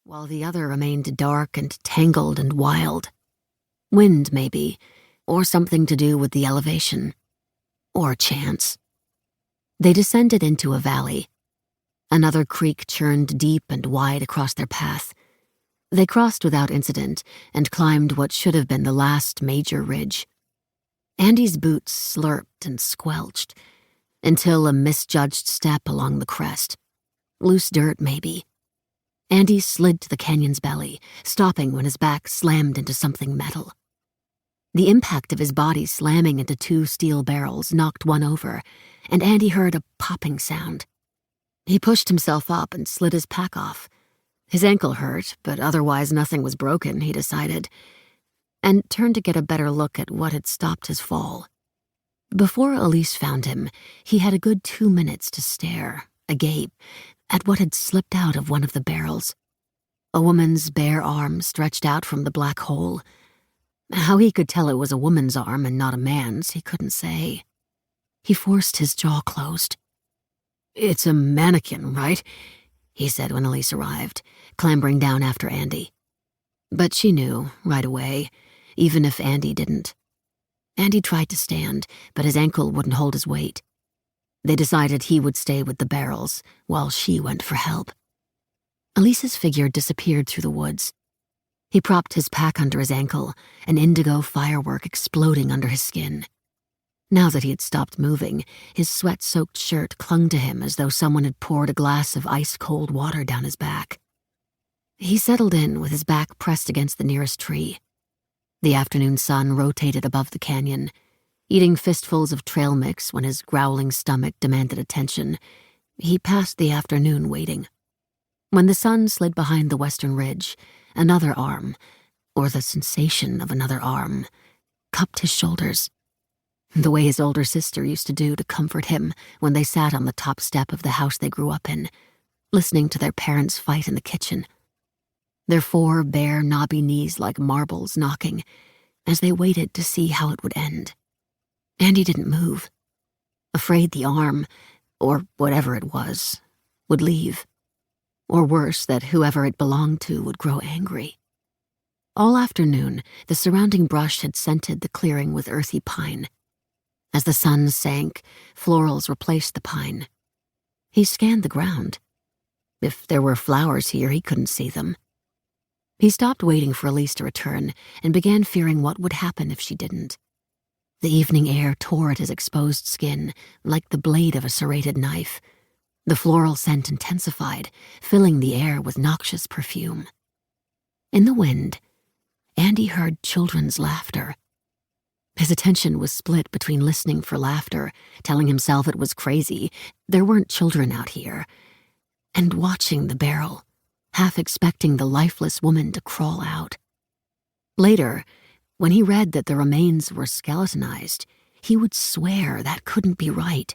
while the other remained dark and tangled and wild. Wind, maybe, or something to do with the elevation. Or chance. They descended into a valley. Another creek churned deep and wide across their path. They crossed without incident and climbed what should have been the last major ridge. Andy's boots slurped and squelched until a misjudged step along the crest. Loose dirt, maybe. Andy slid to the canyon's belly, stopping when his back slammed into something metal. The impact of his body slamming into two steel barrels knocked one over, and Andy heard a popping sound. He pushed himself up and slid his pack off. His ankle hurt, but otherwise nothing was broken, he decided, and turned to get a better look at what had stopped his fall. Before Elise found him, he had a good 2 minutes to stare, agape, at what had slipped out of one of the barrels. A woman's bare arm stretched out from the black hole. How he could tell it was a woman's arm and not a man's, he couldn't say. He forced his jaw closed. "It's a mannequin, right?" he said when Elise arrived, clambering down after Andy. But she knew, right away, even if Andy didn't. Andy tried to stand, but his ankle wouldn't hold his weight. They decided he would stay with the barrels, while she went for help. Elise's figure disappeared through the woods. He propped his pack under his ankle, an indigo firework exploding under his skin. Now that he had stopped moving, his sweat-soaked shirt clung to him as though someone had poured a glass of ice-cold water down his back. He settled in with his back pressed against the nearest tree. The afternoon sun rotated above the canyon, eating fistfuls of trail mix when his growling stomach demanded attention. He passed the afternoon waiting. When the sun slid behind the western ridge, another arm, or the sensation of another arm, cupped his shoulders, the way his older sister used to do to comfort him when they sat on the top step of the house they grew up in, listening to their parents fight in the kitchen. Their 4 bare, knobby knees like marbles knocking as they waited to see how it would end. Andy didn't move, afraid the arm, or whatever it was, would leave. Or worse, that whoever it belonged to would grow angry. All afternoon, the surrounding brush had scented the clearing with earthy pine. As the sun sank, florals replaced the pine. He scanned the ground. If there were flowers here, he couldn't see them. He stopped waiting for Elise to return and began fearing what would happen if she didn't. The evening air tore at his exposed skin like the blade of a serrated knife. The floral scent intensified, filling the air with noxious perfume. In the wind, Andy heard children's laughter. His attention was split between listening for laughter, telling himself it was crazy, there weren't children out here, and watching the barrel, half expecting the lifeless woman to crawl out. Later, when he read that the remains were skeletonized, he would swear that couldn't be right.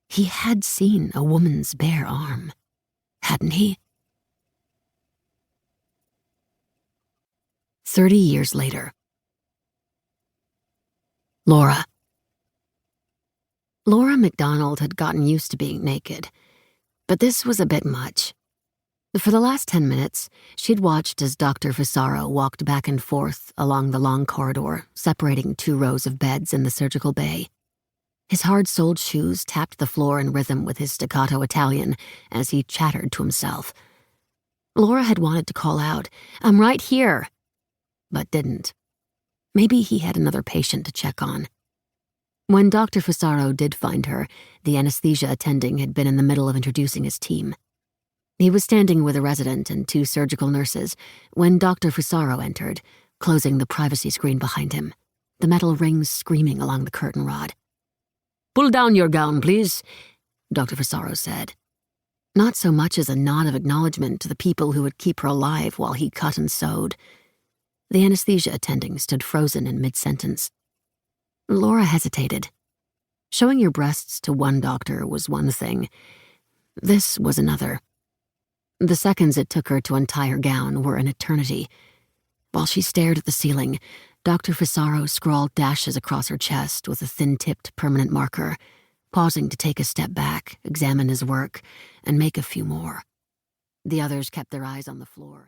He had seen a woman's bare arm, hadn't he? 30 years later. Laura. Laura MacDonald had gotten used to being naked, but this was a bit much. For the last 10 minutes, she'd watched as Dr. Fissaro walked back and forth along the long corridor, separating 2 rows of beds in the surgical bay. His hard-soled shoes tapped the floor in rhythm with his staccato Italian as he chattered to himself. Laura had wanted to call out, "I'm right here," but didn't. Maybe he had another patient to check on. When Dr. Fissaro did find her, the anesthesia attending had been in the middle of introducing his team. He was standing with a resident and 2 surgical nurses when Dr. Fissaro entered, closing the privacy screen behind him, the metal rings screaming along the curtain rod. "Pull down your gown, please," Dr. Fissaro said. Not so much as a nod of acknowledgement to the people who would keep her alive while he cut and sewed. The anesthesia attending stood frozen in mid-sentence. Laura hesitated. Showing your breasts to one doctor was one thing. This was another. The seconds it took her to untie her gown were an eternity. While she stared at the ceiling, Dr. Fissaro scrawled dashes across her chest with a thin-tipped permanent marker, pausing to take a step back, examine his work, and make a few more. The others kept their eyes on the floor.